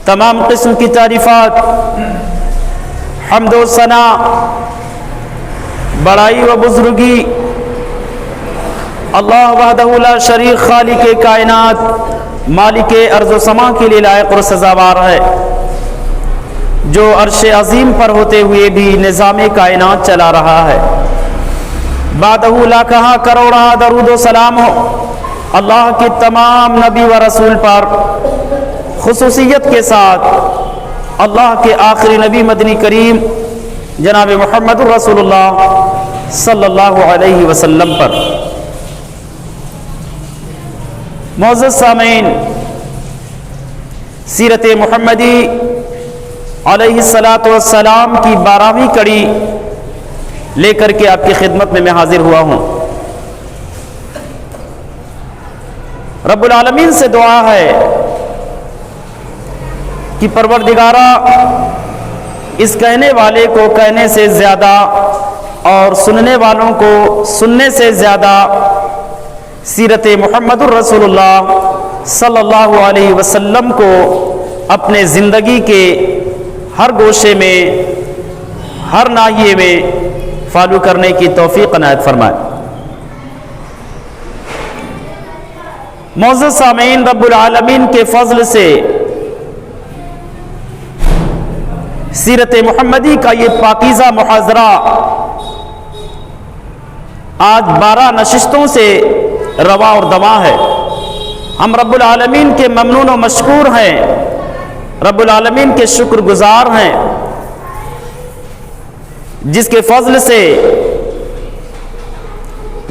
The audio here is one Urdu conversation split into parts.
تمام قسم کی تعریفات، حمد و ثنا، بڑائی و بزرگی اللہ وحدہ لا شریک خالق کائنات مالک ارض و سما کے لیے لائق و سزاوار ہے، جو عرش عظیم پر ہوتے ہوئے بھی نظام کائنات چلا رہا ہے۔ بعدہ لاکھاں کروڑاں درود و سلام ہو اللہ کے تمام نبی و رسول پر، خصوصیت کے ساتھ اللہ کے آخری نبی مدنی کریم جناب محمد رسول اللہ صلی اللہ علیہ وسلم پر۔ معزز سامعین، سیرت محمدی علیہ الصلاۃ والسلام کی 12ویں کڑی لے کر کے آپ کی خدمت میں حاضر ہوا ہوں۔ رب العالمین سے دعا ہے کہ پروردگارا اس کہنے والے کو کہنے سے زیادہ اور سننے والوں کو سننے سے زیادہ سیرت محمد الرسول اللہ صلی اللہ علیہ وسلم کو اپنے زندگی کے ہر گوشے میں، ہر ناحیے میں فالو کرنے کی توفیق عنایت فرمائے۔ معزز سامعین، رب العالمین کے فضل سے سیرت محمدی کا یہ پاکیزہ محاضرہ آج 12 نشستوں سے روا اور دواں ہے۔ ہم رب العالمین کے ممنون و مشکور ہیں، رب العالمین کے شکر گزار ہیں، جس کے فضل سے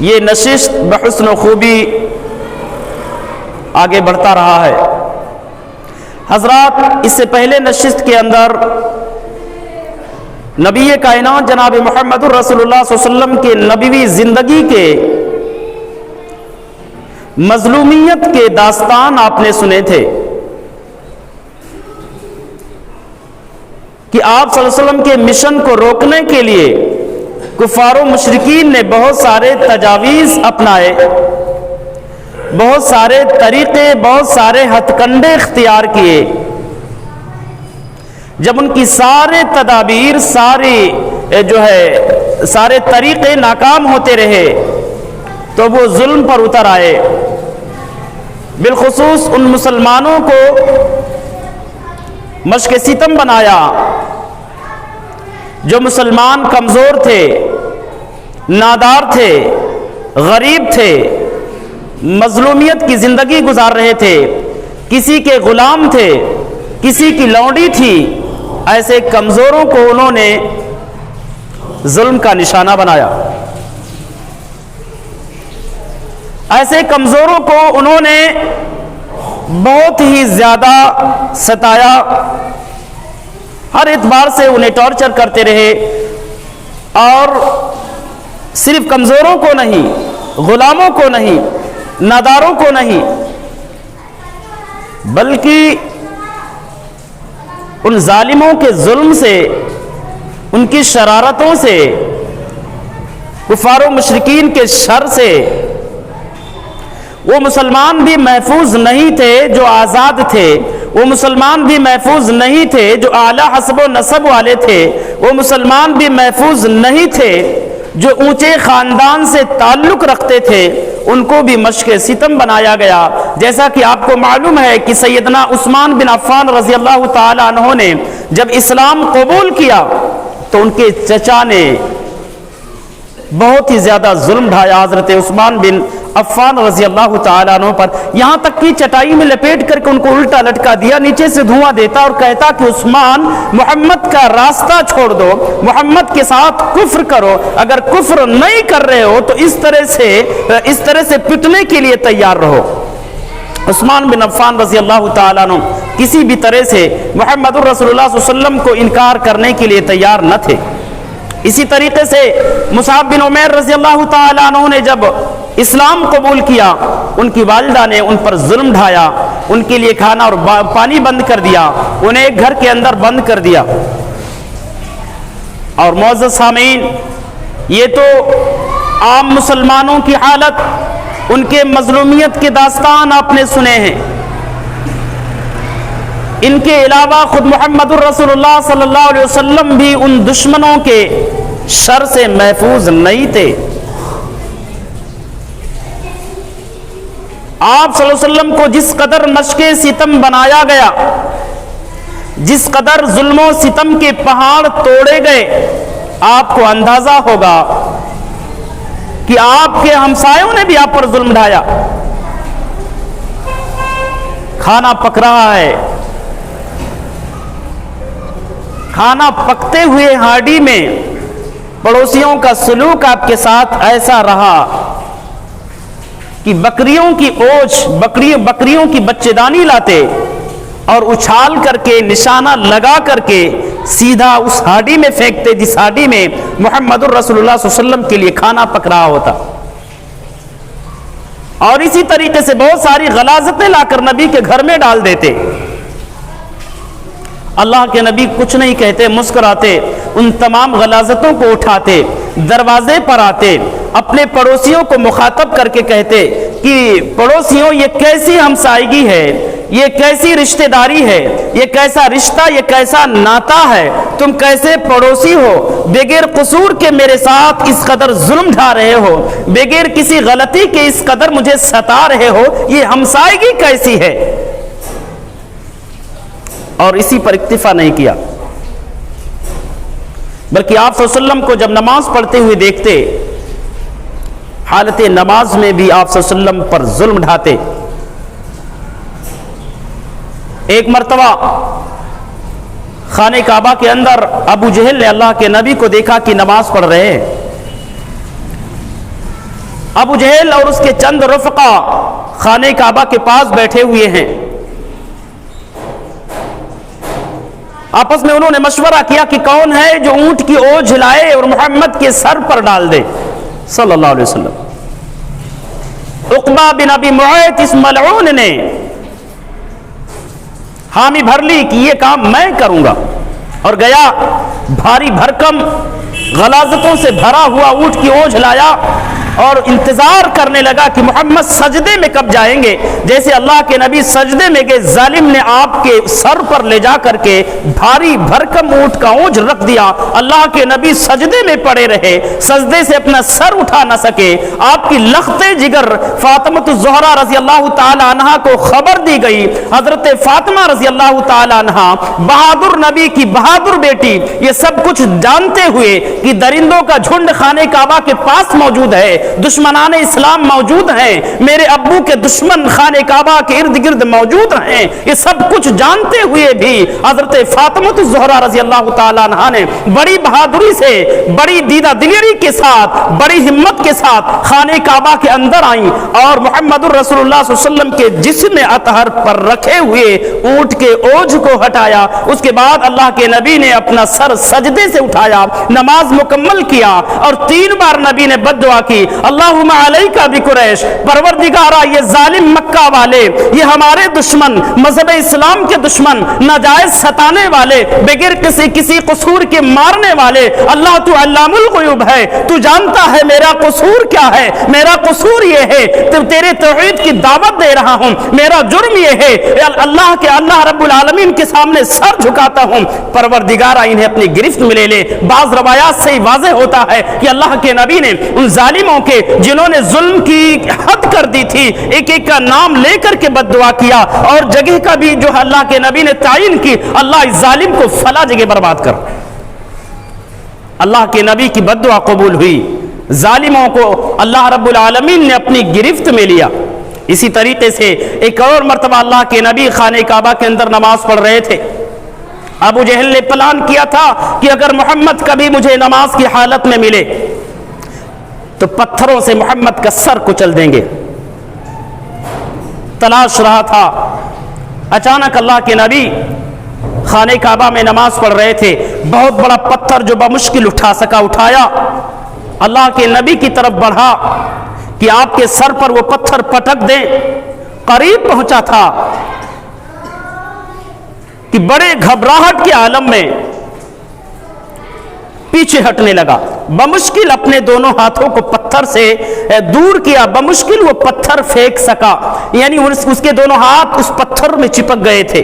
یہ نشست بحسن و خوبی آگے بڑھتا رہا ہے۔ حضرات، اس سے پہلے نشست کے اندر نبی کائنات جناب محمد الرسول اللہ صلی اللہ علیہ وسلم کے نبوی زندگی کے مظلومیت کے داستان آپ نے سنے تھے کہ آپ صلی اللہ علیہ وسلم کے مشن کو روکنے کے لیے کفار و مشرکین نے بہت سارے تجاویز اپنائے، بہت سارے طریقے، بہت سارے ہتھ کنڈے اختیار کیے۔ جب ان کی سارے تدابیر، سارے طریقے ناکام ہوتے رہے تو وہ ظلم پر اتر آئے، بالخصوص ان مسلمانوں کو مشق ستم بنایا جو مسلمان کمزور تھے، نادار تھے، غریب تھے، مظلومیت کی زندگی گزار رہے تھے، کسی کے غلام تھے، کسی کی لونڈی تھی۔ ایسے کمزوروں کو انہوں نے ظلم کا نشانہ بنایا، ایسے کمزوروں کو انہوں نے بہت ہی زیادہ ستایا، ہر اعتبار سے انہیں ٹارچر کرتے رہے، اور صرف کمزوروں کو نہیں، غلاموں کو نہیں، ناداروں کو نہیں، بلکہ ان ظالموں کے ظلم سے، ان کی شرارتوں سے، کفار و مشرکین کے شر سے وہ مسلمان بھی محفوظ نہیں تھے جو آزاد تھے، وہ مسلمان بھی محفوظ نہیں تھے جو اعلیٰ حسب و نسب والے تھے، وہ مسلمان بھی محفوظ نہیں تھے جو اونچے خاندان سے تعلق رکھتے تھے، ان کو بھی مشق ستم بنایا گیا۔ جیسا کہ آپ کو معلوم ہے کہ سیدنا عثمان بن عفان رضی اللہ تعالی عنہ نے جب اسلام قبول کیا تو ان کے چچا نے بہت ہی زیادہ ظلم ڈھایا حضرت عثمان بن عفان رضی اللہ تعالیٰ عنہ پر، یہاں تک کہ چٹائی میں لپیٹ کر کے ان کو الٹا لٹکا دیا، نیچے سے دھواں دیتا اور کہتا کہ عثمان، محمد کا راستہ چھوڑ دو، محمد کے ساتھ کفر کرو، اگر کفر نہیں کر رہے ہو تو اس طرح سے پٹنے کے لیے تیار رہو۔ عثمان بن عفان رضی اللہ تعالیٰ عنہ کسی بھی طرح سے محمد الرسول اللہ صلی اللہ علیہ وسلم کو انکار کرنے کے لیے تیار نہ تھے۔ اسی طریقے سے مصعب بن عمیر رضی اللہ تعالیٰ عنہ نے جب اسلام قبول کیا، ان کی والدہ نے ان پر ظلم ڈھایا، ان کے لیے کھانا اور پانی بند کر دیا، انہیں ایک گھر کے اندر بند کر دیا۔ اور معزز سامعین، یہ تو عام مسلمانوں کی حالت، ان کے مظلومیت کے داستان آپ نے سنے ہیں، ان کے علاوہ خود محمد الرسول صلی اللہ علیہ وسلم بھی ان دشمنوں کے شر سے محفوظ نہیں تھے۔ آپ صلی اللہ علیہ وسلم کو جس قدر مشق ستم بنایا گیا، جس قدر ظلم و ستم کے پہاڑ توڑے گئے، آپ کو اندازہ ہوگا کہ آپ کے ہمسایوں نے بھی آپ پر ظلم ڈھایا۔ کھانا پک رہا ہے، کھانا پکتے ہوئے ہانڈی میں پڑوسیوں کا سلوک آپ کے ساتھ ایسا رہا کہ بکریوں کی اوچھ، بکریوں کی بچے دانی لاتے اور اچھال کر کے نشانہ لگا کر کے سیدھا اس ہانڈی میں پھینکتے جس ہانڈی میں محمد الرسول اللہ صلی اللہ علیہ وسلم کے لیے کھانا پک رہا ہوتا۔ اور اسی طریقے سے بہت ساری غلاظتیں لا کر نبی کے گھر میں ڈال دیتے۔ اللہ کے نبی کچھ نہیں کہتے، مسکراتے، ان تمام غلاظتوں کو اٹھاتے، دروازے پر آتے، اپنے پڑوسیوں کو مخاطب کر کے کہتے کہ پڑوسیوں یہ کیسی ہمسائیگی ہے، یہ کیسی رشتہ داری ہے، یہ کیسا رشتہ، یہ کیسا ناتا ہے، تم کیسے پڑوسی ہو، بغیر قصور کے میرے ساتھ اس قدر ظلم ڈھا رہے ہو، بغیر کسی غلطی کے اس قدر مجھے ستا رہے ہو، یہ ہمسائیگی کیسی ہے۔ اور اسی پر اکتفا نہیں کیا، بلکہ آپ صلی اللہ علیہ وسلم کو جب نماز پڑھتے ہوئے دیکھتے، حالت نماز میں بھی آپ صلی اللہ علیہ وسلم پر ظلم ڈھاتے۔ ایک مرتبہ خانہ کعبہ کے اندر ابو جہل نے اللہ کے نبی کو دیکھا کہ نماز پڑھ رہے ہیں۔ ابو جہل اور اس کے چند رفقا خانہ کعبہ کے پاس بیٹھے ہوئے ہیں، آپس میں انہوں نے مشورہ کیا کہ کون ہے جو اونٹ کی اوجھ لائے اور محمد کے سر پر ڈال دے صلی اللہ علیہ وسلم۔ عقبہ بن ابی معیط اس ملعون نے حامی بھر لی کہ یہ کام میں کروں گا، اور گیا بھاری بھرکم غلاظتوں سے بھرا ہوا اونٹ کی اوجھ لایا اور انتظار کرنے لگا کہ محمد سجدے میں کب جائیں گے۔ جیسے اللہ کے نبی سجدے میں گئے، ظالم نے آپ کے سر پر لے جا کر کے بھاری بھرکم اونٹ کا اوجھ رکھ دیا۔ اللہ کے نبی سجدے میں پڑے رہے، سجدے سے اپنا سر اٹھا نہ سکے۔ آپ کی لخت جگر فاطمہ الزہرا رضی اللہ تعالی عنہا کو خبر دی گئی۔ حضرت فاطمہ رضی اللہ تعالی عنہا بہادر نبی کی بہادر بیٹی، یہ سب کچھ جانتے ہوئے کہ درندوں کا جھنڈ خانہ کعبہ کے پاس موجود ہے، دشمنان اسلام موجود ہیں، میرے ابو کے دشمن خانہ کعبہ کے ارد گرد موجود ہیں، یہ سب کچھ جانتے ہوئے بھی حضرت فاطمہ الزہرا رضی اللہ تعالیٰ عنہا نے بڑی بہادری سے، بڑی دیدہ دلیری کے ساتھ، بڑی ہمت کے ساتھ خانہ کعبہ کے اندر آئیں اور محمد الرسول اللہ صلی اللہ علیہ وسلم کے جسم اطہر پر رکھے ہوئے اونٹ کے اوجھ کو ہٹایا۔ اس کے بعد اللہ کے نبی نے اپنا سر سجدے سے اٹھایا، نماز مکمل کیا اور 3 بار نبی نے بد دعا کی، اللہم علیکا بقریش، پروردگارا یہ ظالم مکہ والے، یہ ہمارے دشمن، مذہب اسلام کے دشمن، ناجائز ستانے والے، بغیر کسی قصور کے مارنے والے، اللہ تو علام الغیوب ہے، تو جانتا ہے میرا قصور کیا ہے، میرا قصور یہ ہے تیرے توحید کی دعوت دے رہا ہوں، میرا جرم یہ ہے اللہ رب العالمین کے سامنے سر جھکاتا ہوں، پروردگارا انہیں اپنی گرفت میں لے لے۔ بعض روایات سے واضح ہوتا ہے کہ اللہ کے نبی نے ان ظالموں کے جنہوں نے ظلم کی حد کر دی تھی، ایک ایک کا نام لے کر کے بد دعا کیا اور جگہ کا بھی جو اللہ کے نبی نے تعین کی، اللہ اس ظالم کو فلا جگہ برباد کر۔ اللہ کے نبی کی بد دعا قبول ہوئی، ظالموں کو اللہ رب العالمین نے اپنی گرفت میں لیا۔ اسی طریقے سے ایک اور مرتبہ اللہ کے نبی خانہ کعبہ کے اندر نماز پڑھ رہے تھے۔ ابو جہل نے پلان کیا تھا کہ اگر محمد کبھی مجھے نماز کی حالت میں ملے تو پتھروں سے محمد کا سر کچل دیں گے۔ تلاش رہا تھا، اچانک اللہ کے نبی خانہ کعبہ میں نماز پڑھ رہے تھے، بہت بڑا پتھر جو بمشکل اٹھا سکا اٹھایا، اللہ کے نبی کی طرف بڑھا کہ آپ کے سر پر وہ پتھر پٹک دیں۔ قریب پہنچا تھا کہ بڑے گھبراہٹ کے عالم میں پیچھے ہٹنے لگا، بمشکل اپنے دونوں ہاتھوں کو پتھر سے دور کیا، بمشکل وہ پتھر پھینک سکا، یعنی اس کے دونوں ہاتھ اس پتھر میں چپک گئے تھے۔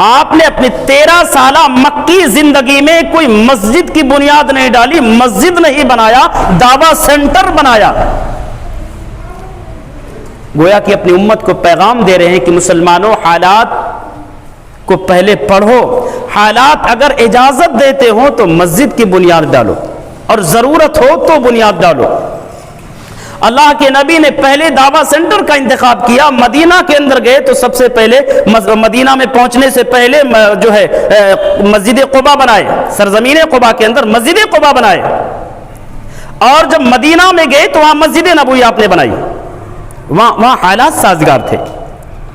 آپ نے اپنی 13 سالہ مکی زندگی میں کوئی مسجد کی بنیاد نہیں ڈالی، مسجد نہیں بنایا، دعویٰ سینٹر بنایا۔ گویا کہ اپنی امت کو پیغام دے رہے ہیں کہ مسلمانوں، حالات کو پہلے پڑھو، حالات اگر اجازت دیتے ہو تو مسجد کی بنیاد ڈالو، اور ضرورت ہو تو بنیاد ڈالو۔ اللہ کے نبی نے پہلے دعویٰ سینٹر کا انتخاب کیا، مدینہ کے اندر گئے تو سب سے پہلے مدینہ میں پہنچنے سے پہلے جو ہے مسجد قباء بنائے، سرزمین قباء کے اندر مسجد قباء بنائے، اور جب مدینہ میں گئے تو وہاں مسجد نبوی آپ نے بنائی، وہاں حالات سازگار تھے۔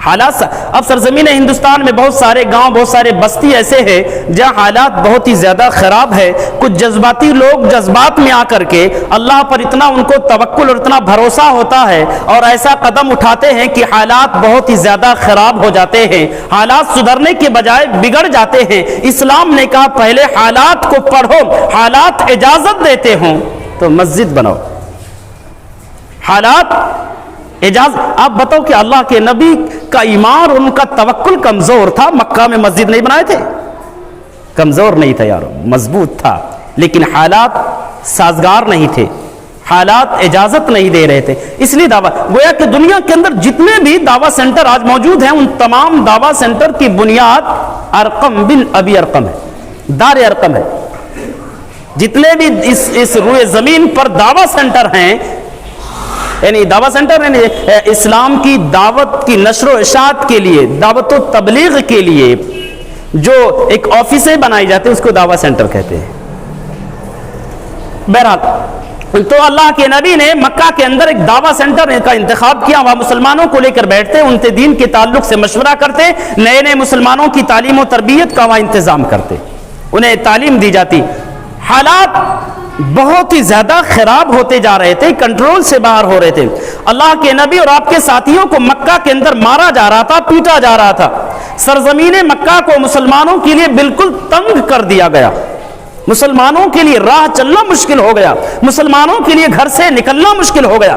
اب سرزمین ہندوستان میں بہت سارے گاؤں، بہت سارے بستی ایسے ہیں جہاں حالات بہت ہی زیادہ خراب ہے، کچھ جذباتی لوگ جذبات میں آ کر کے اللہ پر اتنا ان کو توکل اور اتنا بھروسہ ہوتا ہے اور ایسا قدم اٹھاتے ہیں کہ حالات بہت ہی زیادہ خراب ہو جاتے ہیں، حالات سدھرنے کے بجائے بگڑ جاتے ہیں۔ اسلام نے کہا پہلے حالات کو پڑھو، حالات اجازت دیتے ہوں تو مسجد بناؤ، حالات اجازت۔ آپ بتاؤ کہ اللہ کے نبی کا ایمان اور ان کا توکل کمزور تھا، مکہ میں مسجد نہیں بنائے تھے؟ کمزور نہیں تھا یارو، مضبوط تھا، لیکن حالات سازگار نہیں تھے، حالات اجازت نہیں دے رہے تھے، اس لیے دعویٰ۔ گویا کہ دنیا کے اندر جتنے بھی دعویٰ سینٹر آج موجود ہیں، ان تمام دعویٰ سینٹر کی بنیاد ارقم بن ابی ارقم ہے، دار ارقم ہے۔ جتنے بھی اس روئے زمین پر دعویٰ سینٹر ہیں، یعنی دعویٰ سینٹر یعنی اسلام کی دعوت کی نشر و اشاعت کے لیے، دعوت و تبلیغ کے لیے جو ایک آفسیں بنائی جاتی ہیں اس کو دعویٰ سینٹر کہتے ہیں۔ بہرحال تو اللہ کے نبی نے مکہ کے اندر ایک دعویٰ سینٹر کا انتخاب کیا، وہاں مسلمانوں کو لے کر بیٹھتے، ان کے دین کے تعلق سے مشورہ کرتے، نئے نئے مسلمانوں کی تعلیم و تربیت کا وہاں انتظام کرتے، انہیں تعلیم دی جاتی۔ حالات بہت ہی زیادہ خراب ہوتے جا رہے تھے، کنٹرول سے باہر ہو رہے تھے۔ اللہ کے نبی اور آپ کے ساتھیوں کو مکہ کے اندر مارا جا رہا تھا، پیٹا جا رہا تھا، سرزمین مکہ کو مسلمانوں کے لیے بالکل تنگ کر دیا گیا، مسلمانوں کے لیے راہ چلنا مشکل ہو گیا، مسلمانوں کے لیے گھر سے نکلنا مشکل ہو گیا۔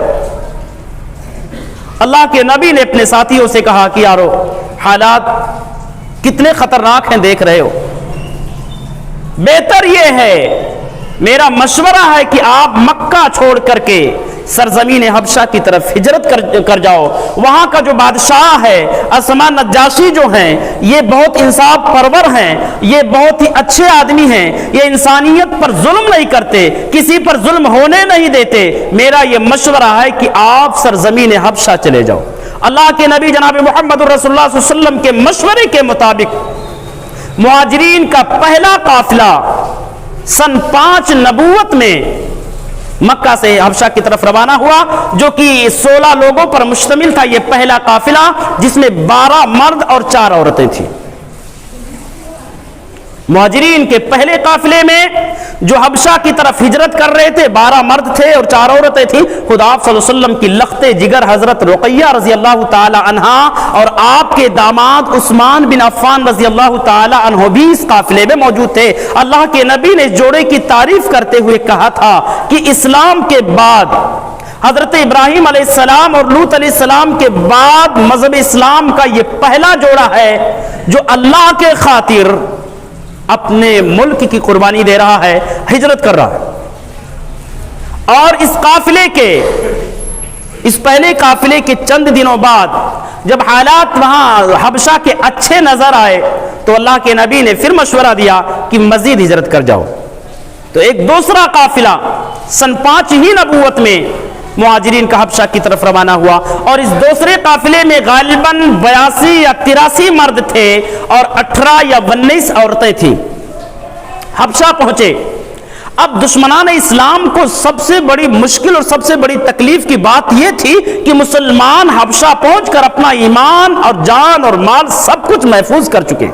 اللہ کے نبی نے اپنے ساتھیوں سے کہا کہ یارو حالات کتنے خطرناک ہیں دیکھ رہے ہو، بہتر یہ ہے، میرا مشورہ ہے کہ آپ مکہ چھوڑ کر کے سرزمین حبشہ کی طرف ہجرت کر جاؤ۔ وہاں کا جو بادشاہ ہے اسما نجاشی جو ہیں، یہ بہت انصاف پرور ہیں، یہ بہت ہی اچھے آدمی ہیں، یہ انسانیت پر ظلم نہیں کرتے، کسی پر ظلم ہونے نہیں دیتے۔ میرا یہ مشورہ ہے کہ آپ سرزمین حبشہ چلے جاؤ۔ اللہ کے نبی جناب محمد رسول اللہ صلی اللہ علیہ وسلم کے مشورے کے مطابق مہاجرین کا پہلا قافلہ سن 5 نبوت میں مکہ سے حبشہ کی طرف روانہ ہوا، جو کہ 16 لوگوں پر مشتمل تھا۔ یہ پہلا قافلہ جس میں 12 مرد اور 4 عورتیں تھیں۔ مہاجرین کے پہلے قافلے میں جو حبشہ کی طرف ہجرت کر رہے تھے 12 مرد تھے اور 4 عورتیں تھیں۔ خدا آپ صلی اللہ علیہ وسلم کی لخت جگر حضرت رقیہ رضی اللہ تعالی عنہا اور آپ کے داماد عثمان بن عفان رضی اللہ تعالی عنہ بھی اس قافلے میں موجود تھے۔ اللہ کے نبی نے اس جوڑے کی تعریف کرتے ہوئے کہا تھا کہ اسلام کے بعد حضرت ابراہیم علیہ السلام اور لوط علیہ السلام کے بعد مذہب اسلام کا یہ پہلا جوڑا ہے جو اللہ کے خاطر اپنے ملک کی قربانی دے رہا ہے، ہجرت کر رہا ہے۔ اور اس قافلے کے، اس پہلے قافلے کے چند دنوں بعد جب حالات وہاں حبشہ کے اچھے نظر آئے تو اللہ کے نبی نے پھر مشورہ دیا کہ مزید ہجرت کر جاؤ۔ تو ایک دوسرا قافلہ سن 5 ہی نبوت میں مہاجرین کا حبشہ کی طرف روانہ ہوا، اور اس دوسرے قافلے میں غالباً 82 یا 83 مرد تھے اور 18 یا 19 عورتیں تھیں۔ حبشہ پہنچے۔ اب دشمنان اسلام کو سب سے بڑی مشکل اور سب سے بڑی تکلیف کی بات یہ تھی کہ مسلمان حبشہ پہنچ کر اپنا ایمان اور جان اور مال سب کچھ محفوظ کر چکے،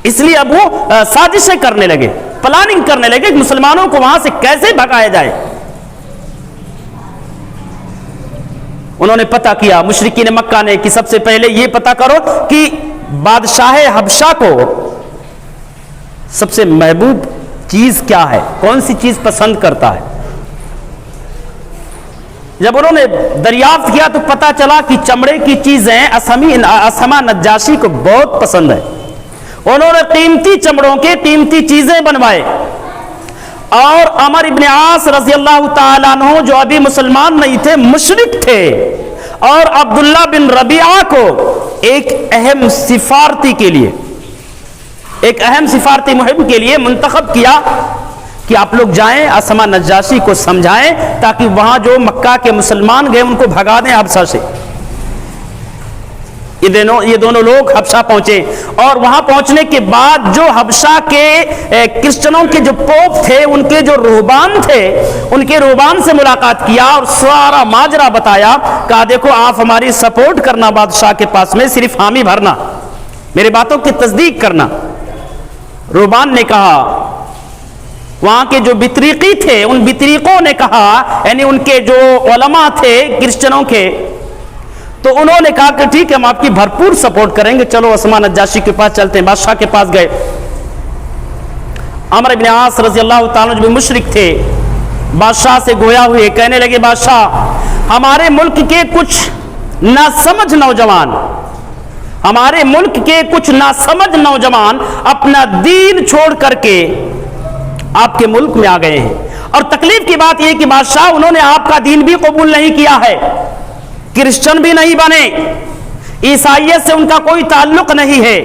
اس لیے اب وہ سازشیں کرنے لگے، پلاننگ کرنے لگے کہ مسلمانوں کو وہاں سے کیسے بھگایا جائے۔ انہوں نے پتہ کیا، مشرکین مکہ نے، کہ سب سے پہلے یہ پتہ کرو کہ بادشاہ حبشہ کو سب سے محبوب چیز کیا ہے، کون سی چیز پسند کرتا ہے۔ جب انہوں نے دریافت کیا تو پتہ چلا کہ چمڑے کی چیزیں اسما نجاشی کو بہت پسند ہے، انہوں نے قیمتی چمڑوں کے قیمتی چیزیں بنوائے، اور عمر ابن عاص رضی اللہ تعالیٰ عنہ جو ابھی مسلمان نہیں تھے، مشرک تھے، اور عبداللہ بن ربیعہ کو ایک اہم سفارتی مہم کے لیے منتخب کیا کہ آپ لوگ جائیں اسما نجاشی کو سمجھائیں تاکہ وہاں جو مکہ کے مسلمان گئے ان کو بھگا دیں حبشہ سے۔ یہ دونوں لوگ حبشہ پہنچے، اور وہاں پہنچنے کے بعد جو حبشہ کے کرسچنوں کے جو پوپ تھے، ان کے جو رہبان تھے، ان کے رہبان سے ملاقات کیا اور سارا ماجرا بتایا، کہا دیکھو آپ ہماری سپورٹ کرنا بادشاہ کے پاس میں، صرف حامی بھرنا، میرے باتوں کی تصدیق کرنا۔ رہبان نے کہا، وہاں کے جو بطریقی تھے ان بطریقوں نے کہا، یعنی ان کے جو علماء تھے کرسچنوں کے، تو انہوں نے کہا کہ ٹھیک ہے ہم آپ کی بھرپور سپورٹ کریں گے، چلو اسما نجاشی کے پاس چلتے ہیں۔ بادشاہ کے پاس گئے، عمر بن عاص رضی اللہ تعالیٰ جو بھی مشرک تھے بادشاہ سے گویا ہوئے، کہنے لگے بادشاہ ہمارے ملک کے کچھ ناسمجھ نوجوان اپنا دین چھوڑ کر کے آپ کے ملک میں آ گئے ہیں، اور تکلیف کی بات یہ کہ بادشاہ انہوں نے آپ کا دین بھی قبول نہیں کیا ہے، کرسچن بھی نہیں بنے، عیسائیت سے ان کا کوئی تعلق نہیں ہے،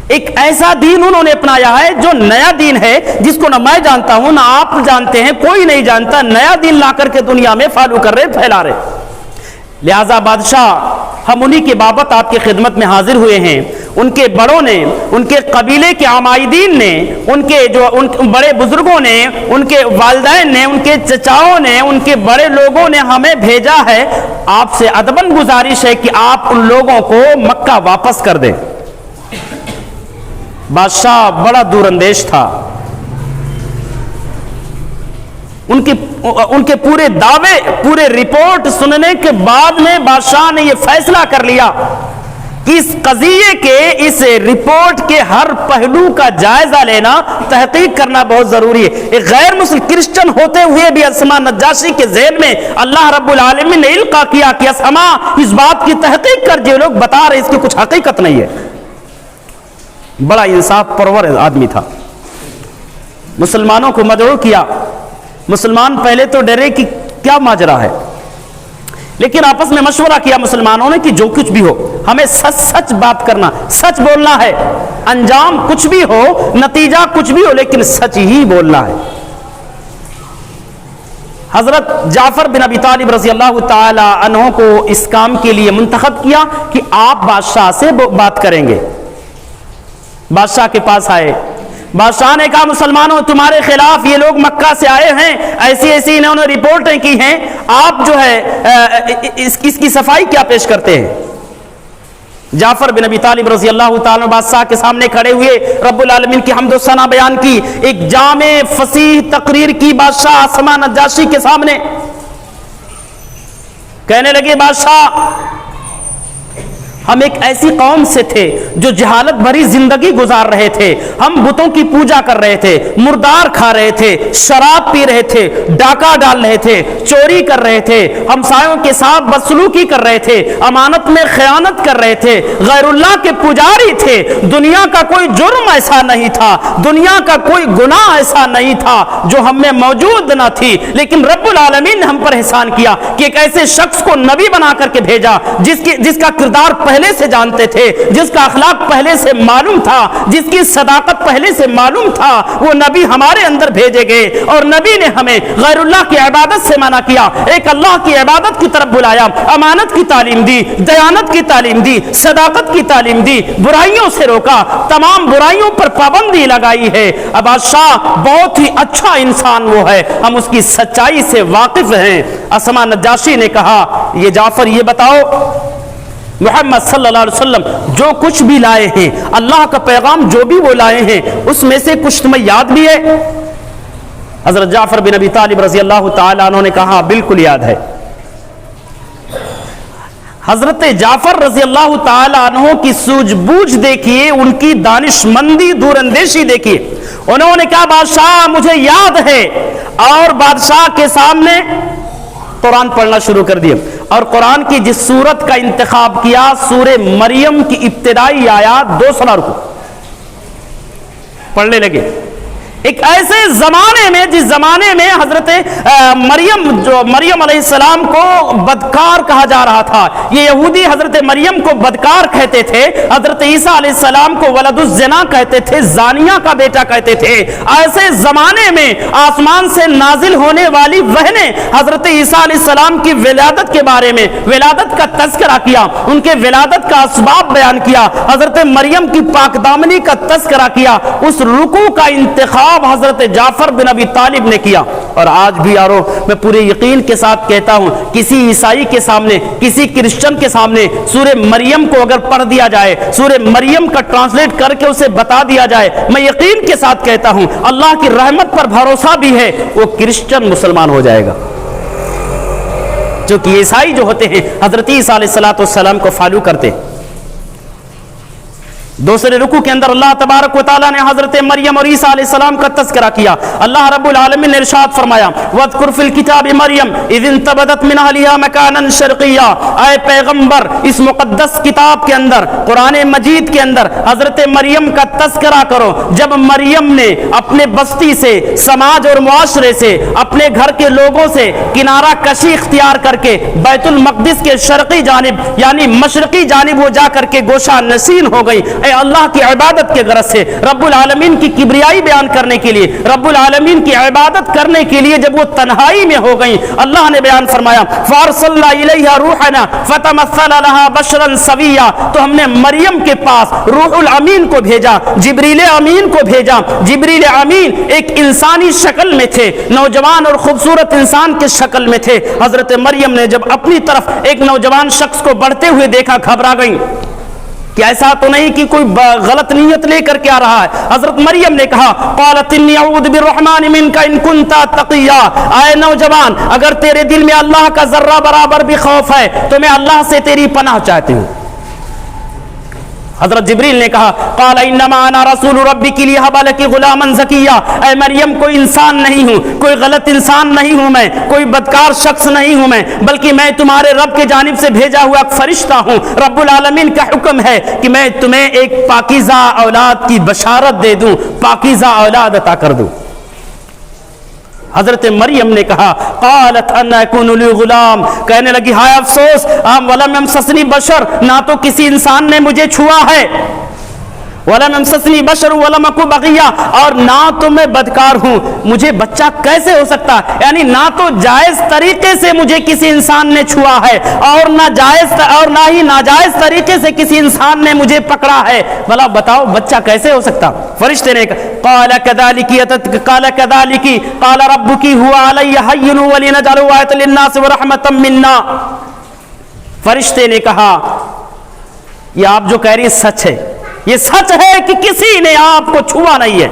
ایک ایسا دین انہوں نے اپنایا ہے جو نیا دین ہے، جس کو نہ میں جانتا ہوں نہ آپ جانتے ہیں، کوئی نہیں جانتا، نیا دین لا کر کے دنیا میں فالو کر رہے، پھیلا رہے۔ لہذا بادشاہ ہم انہی کے بابت آپ کی خدمت میں حاضر ہوئے ہیں، ان کے بڑوں نے، ان کے قبیلے کے عمائدین نے، ان بڑے بزرگوں نے، ان کے والدین نے، ان کے چچاؤں نے، ان کے بڑے لوگوں نے ہمیں بھیجا ہے، آپ سے ادباً گزارش ہے کہ آپ ان لوگوں کو مکہ واپس کر دیں۔ بادشاہ بڑا دور اندیش تھا، ان کے پورے دعوے، پورے رپورٹ سننے کے بعد میں بادشاہ نے یہ فیصلہ کر لیا کہ اس قضیے کے، اس رپورٹ کے ہر پہلو کا جائزہ لینا، تحقیق کرنا بہت ضروری ہے۔ ایک غیر مسلم کرسچن ہوتے ہوئے بھی اسما نجاشی کے ذہن میں اللہ رب العالمین نے القا کیا کہ اسما اس بات کی تحقیق کر، جو لوگ بتا رہے اس کی کچھ حقیقت نہیں ہے۔ بڑا انصاف پرور آدمی تھا، مسلمانوں کو مدعو کیا۔ مسلمان پہلے تو ڈرے کہ کیا ماجرا ہے، لیکن آپس میں مشورہ کیا مسلمانوں نے کہ جو کچھ بھی ہو ہمیں سچ سچ بات کرنا، سچ بولنا ہے، انجام کچھ بھی ہو، نتیجہ کچھ بھی ہو، لیکن سچ ہی بولنا ہے۔ حضرت جعفر بن ابی طالب رضی اللہ تعالی عنہ کو اس کام کے لیے منتخب کیا کہ آپ بادشاہ سے بات کریں گے۔ بادشاہ کے پاس آئے، بادشاہ نے کہا مسلمانوں تمہارے خلاف یہ لوگ مکہ سے آئے ہیں، ایسی ایسی انہوں نے رپورٹیں کی ہیں، آپ جو ہے اس کی صفائی کیا پیش کرتے ہیں؟ جعفر بن ابی طالب رضی اللہ تعالیٰ بادشاہ کے سامنے کھڑے ہوئے، رب العالمین کی حمد و ثنا بیان کی، ایک جامع فصیح تقریر کی بادشاہ اسما نجاشی کے سامنے۔ کہنے لگے بادشاہ ہم ایک ایسی قوم سے تھے جو جہالت بھری زندگی گزار رہے تھے، ہم بتوں کی پوجا کر رہے تھے، مردار کھا رہے تھے، شراب پی رہے تھے، ڈاکہ ڈال رہے تھے، چوری کر رہے تھے، ہمسایوں کے ساتھ بدسلوکی کر رہے تھے، امانت میں خیانت کر رہے تھے، غیر اللہ کے پجاری تھے، دنیا کا کوئی جرم ایسا نہیں تھا، دنیا کا کوئی گناہ ایسا نہیں تھا جو ہم میں موجود نہ تھی، لیکن رب العالمین نے ہم پر احسان کیا کہ ایک ایسے شخص کو نبی بنا کر کے بھیجا جس کا کردار پہلے سے جانتے تھے، جس کا اخلاق پہلے سے معلوم تھا، جس کی صداقت پہلے سے معلوم تھا، وہ نبی ہمارے اندر بھیجے گئے، اور نبی نے ہمیں غیر اللہ کی عبادت سے منع کیا، ایک اللہ کی عبادت کی طرف بلایا، امانت کی تعلیم دی، دیانت کی تعلیم دی، صداقت کی تعلیم دی، برائیوں سے روکا، تمام برائیوں پر پابندی لگائی ہے۔ اب بادشاہ بہت ہی اچھا انسان وہ ہے، ہم اس کی سچائی سے واقف ہیں۔ اسما نجاشی نے کہا یہ جعفر یہ بتاؤ محمد صلی اللہ علیہ وسلم جو کچھ بھی لائے ہیں، اللہ کا پیغام جو بھی وہ لائے ہیں، اس میں سے کچھ تمہیں یاد بھی ہے؟ حضرت جعفر بن ابی طالب رضی اللہ تعالیٰ عنہ نے کہا بالکل یاد ہے۔ حضرت جعفر رضی اللہ تعالیٰ عنہ کی سوجھ بوجھ دیکھیے، ان کی دانش مندی، دور اندیشی دیکھیے۔ انہوں نے کہا بادشاہ مجھے یاد ہے، اور بادشاہ کے سامنے قرآن پڑھنا شروع کر دیا اور قرآن کی جس سورت کا انتخاب کیا سورہ مریم کی ابتدائی آیات 2 رکوع پڑھنے لگے. ایک ایسے زمانے میں جس زمانے میں حضرت مریم علیہ السلام کو بدکار کہا جا رہا تھا. یہ یہودی حضرت مریم کو بدکار کہتے تھے, حضرت عیسیٰ علیہ السلام کو ولد الزنا کہتے تھے, زانیہ کا بیٹا کہتے تھے. ایسے زمانے میں آسمان سے نازل ہونے والی وحی نے حضرت عیسیٰ علیہ السلام کی ولادت کے بارے میں ولادت کا تذکرہ کیا, ان کے ولادت کا اسباب بیان کیا, حضرت مریم کی پاک دامنی کا تذکرہ کیا. اس رکوع کا انتخاب حضرت جعفر بن ابی طالب نے کیا. اور آج بھی یارو میں پورے یقین کے ساتھ کہتا ہوں, کسی عیسائی کے سامنے, کسی کرسچن کے سامنے سورہ مریم کو اگر پڑھ دیا جائے, سورہ مریم کا ٹرانسلیٹ کر کے اسے بتا دیا جائے, میں یقین کے ساتھ کہتا ہوں اللہ کی رحمت پر بھروسہ بھی ہے, وہ کرسچن مسلمان ہو جائے گا. جو کہ عیسائی جو ہوتے ہیں حضرت عیسیٰ علیہ السلام کو فالو کرتے. دوسرے رکوع کے اندر اللہ تبارک و تعالیٰ نے حضرت مریم اور عیسیٰ علیہ السلام کا تذکرہ کیا. اللہ رب العالمین نے ارشاد فرمایا وَاذْكُرْ فِي الْكِتَابِ مَرْيَمَ إِذِ انْتَبَذَتْ مِنْ أَهْلِهَا مَكَانًا شَرْقِيًّا. اے پیغمبر, اس مقدس کتاب کے اندر, قرآن مجید کے اندر حضرت مریم کا تذکرہ کرو جب مریم نے اپنے بستی سے, سماج اور معاشرے سے, اپنے گھر کے لوگوں سے کنارہ کشی اختیار کر کے بیت المقدس کے شرقی جانب یعنی مشرقی جانب وہ جا کر کے گوشہ نشین ہو گئی. اے اللہ کی عبادت کے غرض سے, رب العالمین کی کبریائی بیان کرنے کے لیے, رب العالمین کی عبادت کرنے کے لیے جب وہ تنہائی میں ہو گئیں, اللہ نے بیان فرمایا فارسلنا الیہا روحنا فتمثل لها بشرا سویا. تو ہم نے مریم کے پاس روح الامین کو بھیجا, جبریل امین کو بھیجا. جبریل امین ایک انسانی شکل میں تھے, نوجوان اور خوبصورت انسان کے شکل میں تھے. حضرت مریم نے جب اپنی طرف ایک نوجوان شخص کو بڑھتے ہوئے دیکھا, گھبرا گئیں کہ ایسا تو نہیں کہ کوئی غلط نیت لے کر کے آ رہا ہے. حضرت مریم نے کہا قالت انی اعوذ بالرحمن منک ان کنت تقیا. اے نوجوان, اگر تیرے دل میں اللہ کا ذرہ برابر بھی خوف ہے تو میں اللہ سے تیری پناہ چاہتی ہوں. حضرت جبریل نے کہا قال انما انا رسول ربک لیہب لک غلاما زکیا. اے مریم, کوئی انسان نہیں ہوں, کوئی غلط انسان نہیں ہوں, میں کوئی بدکار شخص نہیں ہوں, میں بلکہ میں تمہارے رب کی جانب سے بھیجا ہوا ایک فرشتہ ہوں. رب العالمین کا حکم ہے کہ میں تمہیں ایک پاکیزہ اولاد کی بشارت دے دوں, پاکیزہ اولاد عطا کر دوں. حضرت مریم نے کہا قالت ان یکون لی غلام, کہنے لگی ہائے افسوس, ولم یمسسنی بشر, نہ تو کسی انسان نے مجھے چھوا ہے, ولم یمسسنی بشر ولم اکو بغیا, اور نہ تو میں بدکار ہوں, مجھے بچہ کیسے ہو سکتا, یعنی نہ تو جائز طریقے سے مجھے کسی انسان نے چھوا ہے اور نہ ہی ناجائز طریقے سے کسی انسان نے مجھے پکڑا ہے, بھلا بتاؤ بچہ کیسے ہو سکتا. فرشتے نے کہا قال كذلك قال ربك هو علي هين ولنجعله آية للناس ورحمة منا. فرشتے نے کہا یہ آپ جو کہہ رہی سچ ہے, یہ سچ ہے کہ کسی نے آپ کو چھوا نہیں ہے,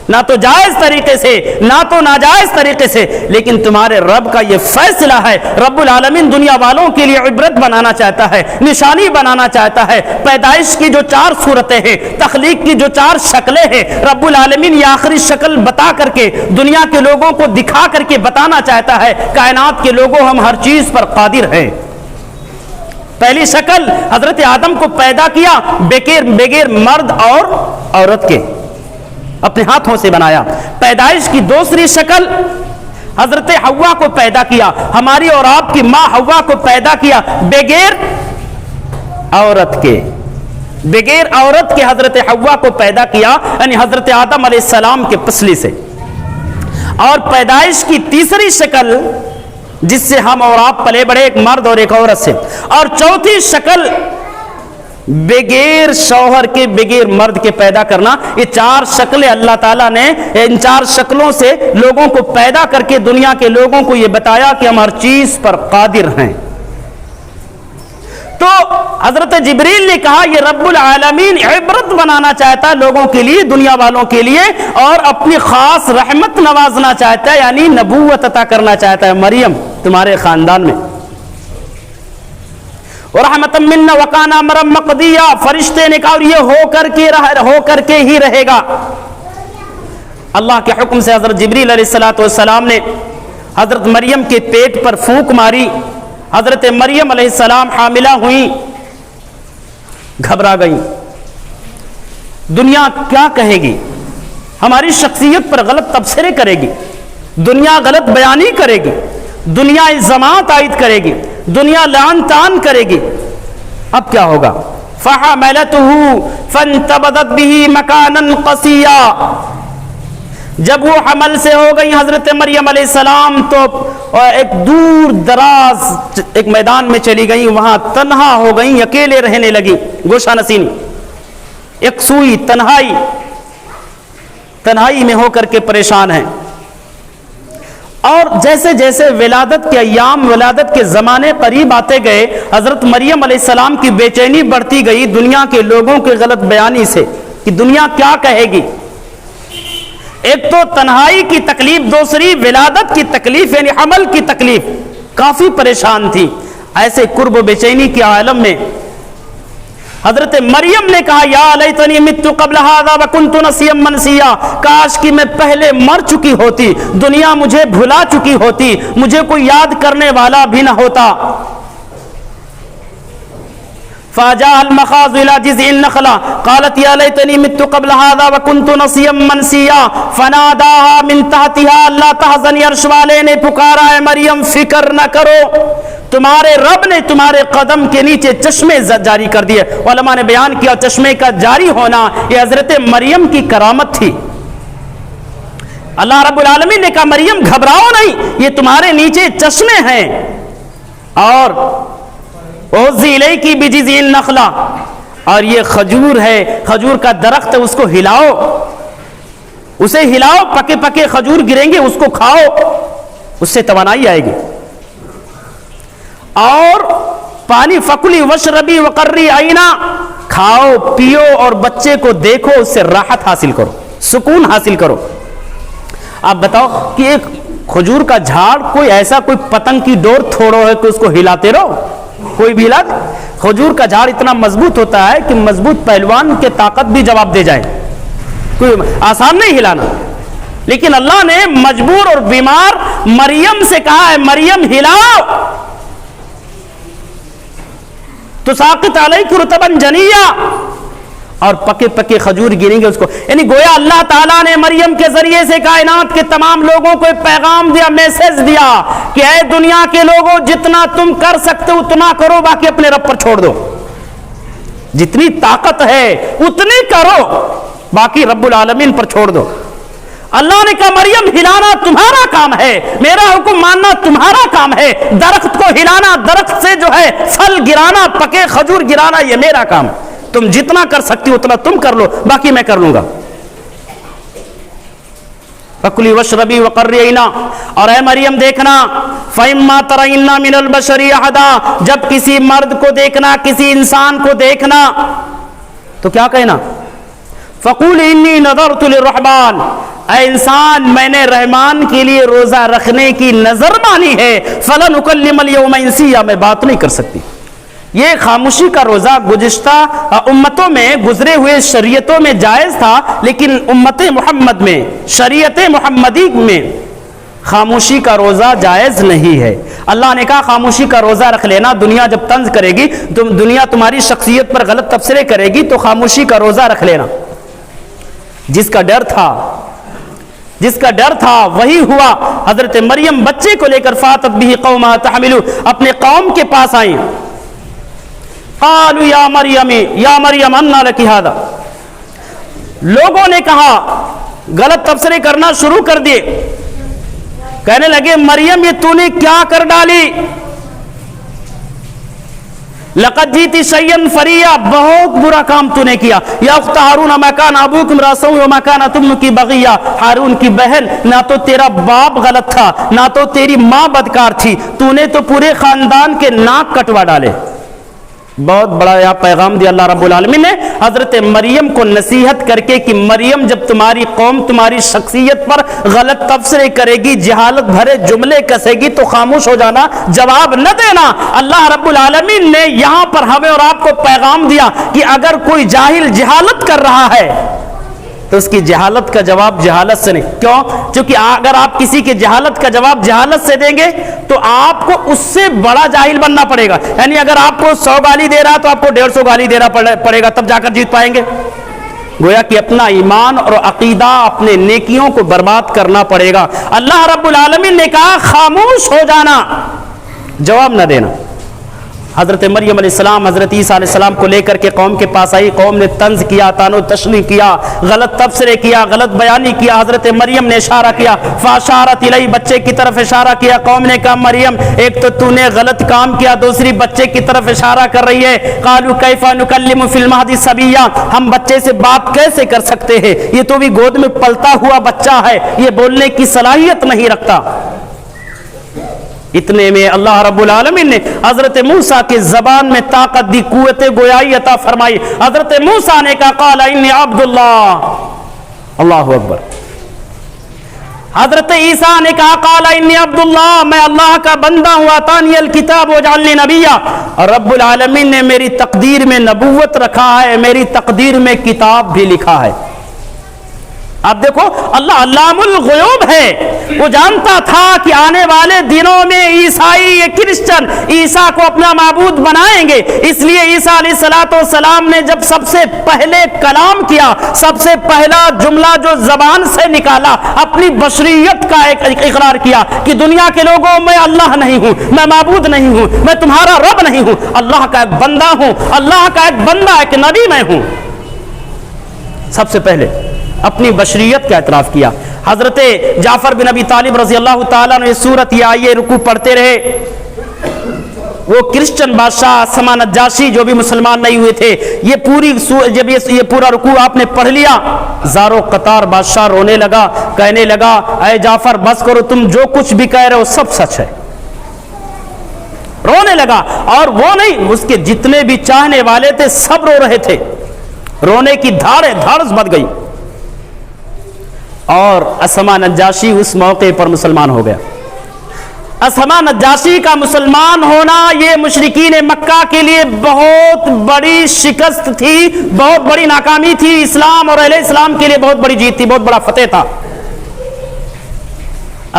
نہ تو جائز طریقے سے نہ تو ناجائز طریقے سے, لیکن تمہارے رب کا یہ فیصلہ ہے. رب العالمین دنیا والوں کے لیے عبرت بنانا چاہتا ہے, نشانی بنانا چاہتا ہے. پیدائش کی جو 4 صورتیں ہیں, تخلیق کی جو 4 شکلیں ہیں, رب العالمین یہ آخری شکل بتا کر کے دنیا کے لوگوں کو دکھا کر کے بتانا چاہتا ہے کائنات کے لوگوں ہم ہر چیز پر قادر ہیں. پہلی شکل حضرت آدم کو پیدا کیا بغیر مرد اور عورت کے, اپنے ہاتھوں سے بنایا. پیدائش کی دوسری شکل حضرت حوا کو پیدا کیا, ہماری اور آپ کی ماں حوا کو پیدا کیا بغیر عورت کے, بغیر عورت کے حضرت حوا کو پیدا کیا, یعنی حضرت آدم علیہ السلام کے پسلی سے. اور پیدائش کی تیسری شکل جس سے ہم اور آپ پلے بڑے, ایک مرد اور ایک عورت سے. اور چوتھی شکل بغیر شوہر کے, بغیر مرد کے پیدا کرنا. یہ 4 شکلیں اللہ تعالیٰ نے ان 4 شکلوں سے لوگوں کو پیدا کر کے دنیا کے لوگوں کو یہ بتایا کہ ہم ہر چیز پر قادر ہیں. تو حضرت جبریل نے کہا یہ رب العالمین عبرت بنانا چاہتا ہے لوگوں کے لیے, دنیا والوں کے لیے, اور اپنی خاص رحمت نوازنا چاہتا ہے, یعنی نبوت عطا کرنا چاہتا ہے مریم تمہارے خاندان میں. ورحمۃ منا وکان امرا مقضیا. فرشتے نے کہا اور یہ ہو کر کے ہی رہے گا. اللہ کے حکم سے حضرت جبریل علیہ الصلوۃ والسلام نے حضرت مریم کے پیٹ پر پھونک ماری، حضرت مریم علیہ السلام حاملہ ہوئیں، گھبرا گئیں۔ دنیا کیا کہے گی؟ ہماری شخصیت پر غلط تبصرے کرے گی، دنیا غلط بیانی کرے گی، دنیا الزامات عائد کرے گی، دنیا لعن طعن کرے گی۔ اب کیا ہوگا؟ فَحَمَلَتُهُ فَانْتَبَذَتْ بِهِ مَكَانًا قَصِيًّا، جب وہ حمل سے ہو گئی حضرت مریم علیہ السلام تو ایک دور دراز ایک میدان میں چلی گئی، وہاں تنہا ہو گئی، اکیلے رہنے لگی، گوشہ نشینی، ایک سوئی تنہائی میں ہو کر کے پریشان ہیں۔ اور جیسے جیسے ولادت کے ایام، ولادت کے زمانے قریب آتے گئے، حضرت مریم علیہ السلام کی بے چینی بڑھتی گئی دنیا کے لوگوں کے غلط بیانی سے کہ دنیا کیا کہے گی۔ ایک تو تنہائی کی تکلیف، دوسری ولادت کی تکلیف یعنی حمل کی تکلیف، کافی پریشان تھی۔ ایسے قرب و بے چینی کے عالم میں حضرت مریم نے کہا یا لیتنی مت قبل ھذا وکنت نسیا منسیا، کاش کہ میں پہلے مر چکی ہوتی، دنیا مجھے بھلا چکی ہوتی، مجھے کوئی یاد کرنے والا بھی نہ ہوتا۔ فجاء المخاض الى جذع النخلة قالت يا ليتني مت قبل هذا وكنت نسيا منسيا فناداها من تحتها لا تحزني، عرش والے نے پکارا ہے مریم فکر نہ کرو، تمہارے رب نے تمہارے قدم کے نیچے چشمے جاری کر دیے۔ علماء نے بیان کیا چشمے کا جاری ہونا یہ حضرت مریم کی کرامت تھی۔ اللہ رب العالمین نے کہا مریم گھبراؤ نہیں، یہ تمہارے نیچے چشمے ہیں، اور اوزی الیکی بجذع النخلہ، اور یہ کھجور ہے، کھجور کا درخت ہے، اس کو ہلاؤ، اسے ہلاؤ، پکے پکے کھجور گریں گے، اس کو کھاؤ، اس سے توانائی آئے گی۔ اور پانی فکلی وشربی وقری عینا، کھاؤ پیو اور بچے کو دیکھو، اس سے راحت حاصل کرو، سکون حاصل کرو۔ آپ بتاؤ کہ ایک کھجور کا جھاڑ کوئی ایسا کوئی پتنگ کی ڈور تھوڑو ہے کہ اس کو ہلاتے رہو، کوئی بھی ہلا؟ کھجور کا جھاڑ اتنا مضبوط ہوتا ہے کہ مضبوط پہلوان کے طاقت بھی جواب دے جائے، کوئی آسان نہیں ہلانا۔ لیکن اللہ نے مجبور اور بیمار مریم سے کہا ہے مریم ہلاؤ، تساقط علیک رطبا جنیا، اور پکے پکے کھجور گریں گے اس کو۔ یعنی گویا اللہ تعالیٰ نے مریم کے ذریعے سے کائنات کے تمام لوگوں کو ایک پیغام دیا، میسج دیا کہ اے دنیا کے لوگوں جتنا تم کر سکتے اتنا کرو، باقی اپنے رب پر چھوڑ دو، جتنی طاقت ہے اتنی کرو، باقی رب العالمین پر چھوڑ دو۔ اللہ نے کہا مریم ہلانا تمہارا کام ہے، میرا حکم ماننا تمہارا کام ہے، درخت کو ہلانا، درخت سے جو ہے پھل گرانا، پکے کھجور گرانا، یہ میرا کام، تم جتنا کر سکتی اتنا تم کر لو، باقی میں کر لوں گا۔ فکلی وشربی وقری عینا، اور اے مریم دیکھنا فإما ترین من البشر احدا، جب کسی مرد کو دیکھنا، کسی انسان کو دیکھنا تو کیا کہنا؟ فقولی انی نذرت للرحمن، اے انسان میں نے رحمان کے لیے روزہ رکھنے کی نظر مانی ہے، فلن اکلم اليوم انسیا، میں بات نہیں کر سکتی۔ یہ خاموشی کا روزہ گزشتہ امتوں میں، گزرے ہوئے شریعتوں میں جائز تھا، لیکن امت محمد میں، شریعت محمدی میں خاموشی کا روزہ جائز نہیں ہے۔ اللہ نے کہا خاموشی کا روزہ رکھ لینا، دنیا جب طنز کرے گی، دنیا تمہاری شخصیت پر غلط تبصرے کرے گی تو خاموشی کا روزہ رکھ لینا۔ جس کا ڈر تھا وہی ہوا۔ حضرت مریم بچے کو لے کر فاتت به قومها تحمل، اپنے قوم کے پاس آئیں۔ قالوا یا مریم انا لک ھذا، لوگوں نے کہا، غلط تبصرے کرنا شروع کر دیے، کہنے لگے مریم یہ تو نے کیا کر ڈالی، لقد جیتی شیئا فریا، بہت برا کام تو نے کیا۔ یا اخت ہارون ما کان ابوک امرا سوء وما کانت امک بغیا، ہارون کی بہن نہ تو تیرا باپ غلط تھا نہ تو تیری ماں بدکار تھی، تو نے تو پورے خاندان کے ناک کٹوا ڈالے۔ بہت بڑا یہ پیغام دیا اللہ رب العالمین نے حضرت مریم کو نصیحت کر کے کہ مریم جب تمہاری قوم تمہاری شخصیت پر غلط تبصرے کرے گی، جہالت بھرے جملے کسے گی تو خاموش ہو جانا، جواب نہ دینا۔ اللہ رب العالمین نے یہاں پر ہمیں اور آپ کو پیغام دیا کہ اگر کوئی جاہل جہالت کر رہا ہے تو اس کی جہالت کا جواب جہالت سے نہیں. کیوں؟ چونکہ اگر آپ کسی کی جہالت کا جواب جہالت سے دیں گے تو آپ کو اس سے بڑا جاہل بننا پڑے گا. یعنی اگر آپ کو 100 گالی دے رہا تو آپ کو 150 گالی دینا پڑے گا, تب جا کر جیت پائیں گے. گویا کہ اپنا ایمان اور عقیدہ, اپنے نیکیوں کو برباد کرنا پڑے گا. اللہ رب العالمین نے کہا خاموش ہو جانا, جواب نہ دینا. حضرت مریم علیہ السلام حضرت عیسیٰ علیہ السلام کو لے کر کے قوم کے پاس آئی. قوم نے طنز کیا, تانو تشنیع کیا, غلط تبصرے کیا, غلط بیانی کیا. حضرت مریم نے اشارہ کیا, فاشارت الیہ, بچے کی طرف اشارہ کیا. قوم نے کہا مریم ایک تو نے غلط کام کیا, دوسری بچے کی طرف اشارہ کر رہی ہے. قالوا کیف نکلم فی المہد صبیا, ہم بچے سے بات کیسے کر سکتے ہیں, یہ تو بھی گود میں پلتا ہوا بچہ ہے, یہ بولنے کی صلاحیت نہیں رکھتا. اتنے میں اللہ رب العالمین نے حضرت موسیٰ کی زبان میں طاقت دی, قوت گویائی عطا فرمائی. حضرت موسیٰ نے کہا قال انی عبد اللہ, اللہ اکبر. حضرت عیسیٰ نے کہا قال انی عبد اللہ, میں اللہ کا بندہ ہوں. اتانی الکتاب وجعلنی نبیا, اور رب العالمین نے میری تقدیر میں نبوت رکھا ہے, میری تقدیر میں کتاب بھی لکھا ہے. آپ دیکھو اللہ علام الغیوب ہے, وہ جانتا تھا کہ آنے والے دنوں میں عیسائی کرسچن عیسیٰ کو اپنا معبود بنائیں گے. اس لیے عیسیٰ علیہ السلام نے جب سب سے پہلے کلام کیا, سب سے پہلا جملہ جو زبان سے نکالا, اپنی بشریت کا ایک اقرار کیا کہ دنیا کے لوگوں میں اللہ نہیں ہوں, میں معبود نہیں ہوں, میں تمہارا رب نہیں ہوں, اللہ کا ایک بندہ ہوں, اللہ کا ایک بندہ, ایک نبی میں ہوں. سب سے پہلے اپنی بشریت کا اعتراف کیا. حضرت جعفر بن ابی طالب رضی اللہ تعالیٰ نے سورت یہ آئیے رکوع پڑھتے رہے. وہ کرسچن بادشاہ اسما نجاشی جو بھی مسلمان نہیں ہوئے تھے, جب یہ پورا رکوع آپ نے پڑھ لیا, زارو قطار بادشاہ رونے لگا, کہنے لگا اے جعفر بس کرو, تم جو کچھ بھی کہہ رہے ہو سب سچ ہے. رونے لگا, اور وہ نہیں, اس کے جتنے بھی چاہنے والے تھے سب رو رہے تھے. رونے کی دھاڑس بڑھ گئی, اور اسما نجاشی اس موقع پر مسلمان ہو گیا. اسما نجاشی کا مسلمان ہونا یہ مشرکین مکہ کے لیے بہت بڑی شکست تھی, بہت بڑی ناکامی تھی. اسلام اور اہل اسلام کے لیے بہت بڑی جیت تھی, بہت بڑا فتح تھا.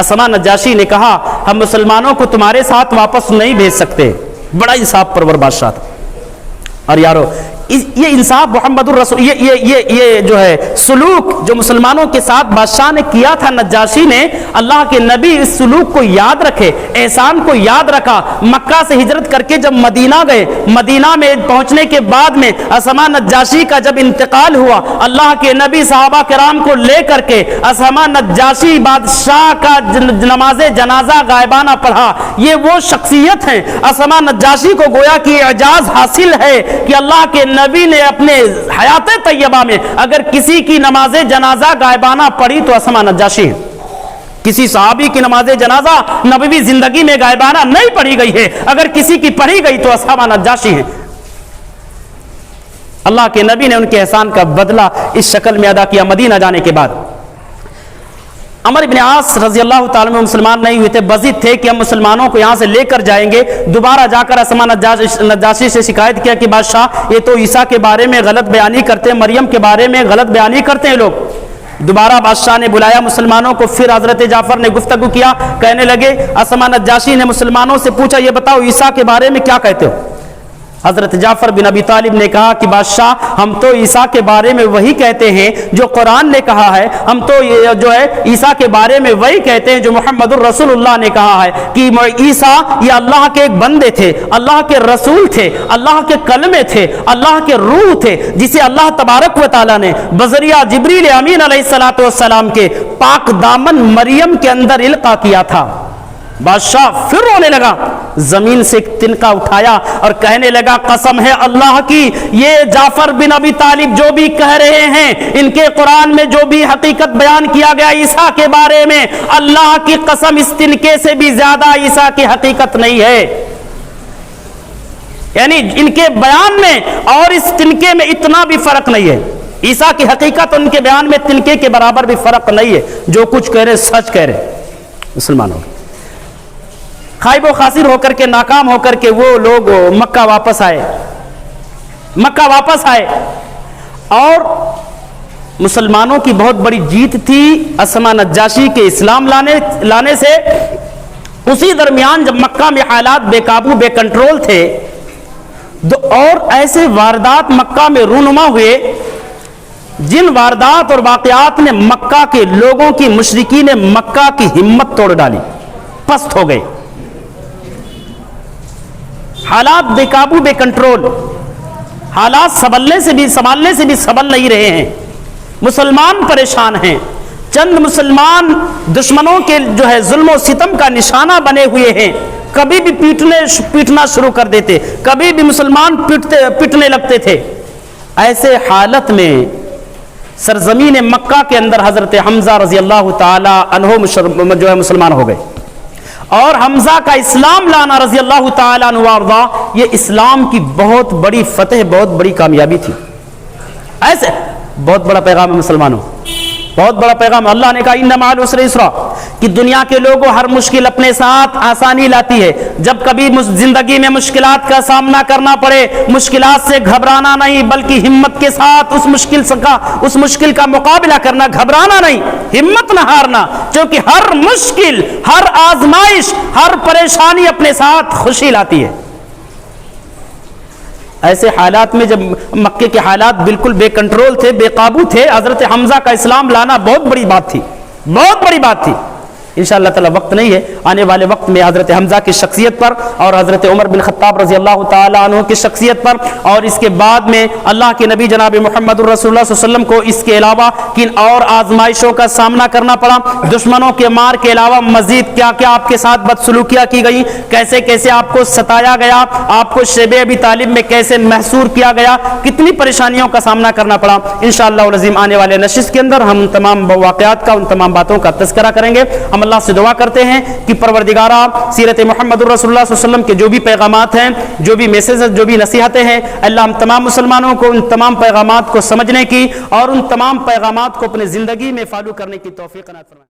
اسما نجاشی نے کہا ہم مسلمانوں کو تمہارے ساتھ واپس نہیں بھیج سکتے. بڑا انصاف پرور بادشاہ تھا. اور یارو یہ انصاف محمد الرسول, یہ جو ہے سلوک جو مسلمانوں کے ساتھ بادشاہ نے کیا تھا, نجاشی نے, اللہ کے نبی اس سلوک کو یاد رکھے, احسان کو یاد رکھا. مکہ سے ہجرت کر کے جب مدینہ گئے, مدینہ میں پہنچنے کے بعد میں اسما نجاشی کا جب انتقال ہوا, اللہ کے نبی صحابہ کرام کو لے کر کے اسما نجاشی بادشاہ کا نماز جنازہ غائبانہ پڑھا. یہ وہ شخصیت ہیں, اسما نجاشی کو گویا کہ اعجاز حاصل ہے کہ اللہ کے نبی نے اپنے حیات طیبہ میں اگر کسی کی نماز جنازہ غائبانہ پڑھی تو اسما نجاشی ہے. کسی صحابی کی نماز جنازہ نبوی زندگی میں غائبانہ نہیں پڑھی گئی ہے, اگر کسی کی پڑھی گئی تو اسما نجاشی ہے. اللہ کے نبی نے ان کے احسان کا بدلہ اس شکل میں ادا کیا. مدینہ جانے کے بعد عمر بن عاص رضی اللہ تعالیٰ عنہ مسلمان نہیں ہوئے تھے, بضد تھے کہ ہم مسلمانوں کو یہاں سے لے کر جائیں گے. دوبارہ جا کر اسما نجاشی سے شکایت کیا کہ بادشاہ یہ تو عیسیٰ کے بارے میں غلط بیانی کرتے ہیں, مریم کے بارے میں غلط بیانی کرتے ہیں لوگ. دوبارہ بادشاہ نے بلایا مسلمانوں کو, پھر حضرت جعفر نے گفتگو کیا, کہنے لگے اسما نجاشی نے مسلمانوں سے پوچھا یہ بتاؤ عیسیٰ کے بارے میں کیا کہتے ہو. حضرت جعفر بن ابی طالب نے کہا کہ بادشاہ ہم تو عیسیٰ کے بارے میں وہی کہتے ہیں جو قرآن نے کہا ہے, ہم تو جو ہے عیسیٰ کے بارے میں وہی کہتے ہیں جو محمد الرسول اللہ نے کہا ہے کہ عیسیٰ یہ اللہ کے ایک بندے تھے, اللہ کے رسول تھے, اللہ کے کلمے تھے, اللہ کے روح تھے, جسے اللہ تبارک و تعالیٰ نے بذریعہ جبریل امین علیہ السلام کے پاک دامن مریم کے اندر القا کیا تھا. بادشاہ پھر رونے لگا, زمین سے ایک تنکا اٹھایا اور کہنے لگا قسم ہے اللہ کی, یہ جعفر بن ابی طالب جو بھی کہہ رہے ہیں, ان کے قرآن میں جو بھی حقیقت بیان کیا گیا عیسیٰ کے بارے میں, اللہ کی قسم اس تنکے سے بھی زیادہ عیسیٰ کی حقیقت نہیں ہے. یعنی ان کے بیان میں اور اس تنکے میں اتنا بھی فرق نہیں ہے. عیسیٰ کی حقیقت ان کے بیان میں تنکے کے برابر بھی فرق نہیں ہے. جو کچھ کہہ رہے سچ کہہ رہے. مسلمانوں خائب و خاسر ہو کر کے, ناکام ہو کر کے وہ لوگ مکہ واپس آئے اور مسلمانوں کی بہت بڑی جیت تھی اسما نجاشی کے اسلام لانے سے۔ اسی درمیان جب مکہ میں حالات بے قابو بے کنٹرول تھے اور ایسے واردات مکہ میں رونما ہوئے جن واردات اور واقعات نے مکہ کے لوگوں کی، مشرکین مکہ کی ہمت توڑ ڈالی، پست ہو گئے۔ حالات بے قابو بے کنٹرول، حالات سنبھلنے سے بھی سنبھل نہیں رہے ہیں، مسلمان پریشان ہیں۔ چند مسلمان دشمنوں کے جو ہے ظلم و ستم کا نشانہ بنے ہوئے ہیں، کبھی بھی پیٹنا شروع کر دیتے، کبھی بھی مسلمان پیٹنے لگتے تھے۔ ایسے حالت میں سرزمین مکہ کے اندر حضرت حمزہ رضی اللہ تعالی عنہ جو ہے مسلمان ہو گئے، اور حمزہ کا اسلام لانا رضی اللہ تعالی عنہ وارضا یہ اسلام کی بہت بڑی فتح، بہت بڑی کامیابی تھی۔ ایسے بہت بڑا پیغام ہے مسلمانوں، بہت بڑا پیغام۔ اللہ نے کہا ان مع العسر یسرا کہ دنیا کے لوگوں ہر مشکل اپنے ساتھ آسانی لاتی ہے۔ جب کبھی زندگی میں مشکلات کا سامنا کرنا پڑے، مشکلات سے گھبرانا نہیں بلکہ ہمت کے ساتھ اس مشکل کا مقابلہ کرنا، گھبرانا نہیں، ہمت نہ ہارنا، کیونکہ ہر مشکل، ہر آزمائش، ہر پریشانی اپنے ساتھ خوشی لاتی ہے۔ ایسے حالات میں جب مکے کے حالات بالکل بے کنٹرول تھے، بے قابو تھے، حضرت حمزہ کا اسلام لانا بہت بڑی بات تھی، بہت بڑی بات تھی۔ انشاءاللہ تعالی وقت نہیں ہے، آنے والے وقت میں حضرت حمزہ کی شخصیت پر اور حضرت عمر بن خطاب رضی اللہ تعالی عنہ کی شخصیت پر، اور اس کے بعد میں اللہ کے نبی جناب محمد الرسول اللہ صلی اللہ علیہ وسلم کو اس کے علاوہ کن اور آزمائشوں کا سامنا کرنا پڑا، دشمنوں کے مار کے علاوہ مزید کیا کیا آپ کے ساتھ بدسلوکیاں کی گئی، کیسے کیسے آپ کو ستایا گیا، آپ کو شیب ابی طالب میں کیسے محصور کیا گیا، کتنی پریشانیوں کا سامنا کرنا پڑا۔ انشاءاللہ العظیم آنے والے نشست کے اندر ہم تمام واقعات کا، ان تمام باتوں کا تذکرہ کریں گے۔ ہم اللہ سے دعا کرتے ہیں کہ پروردگارا سیرت محمد الرسول اللہ صلی اللہ علیہ وسلم کے جو بھی پیغامات ہیں، جو بھی میسیجز، جو بھی نصیحتیں ہیں، اللہ ہم تمام مسلمانوں کو ان تمام پیغامات کو سمجھنے کی اور ان تمام پیغامات کو اپنے زندگی میں فالو کرنے کی توفیق عطا فرمائے۔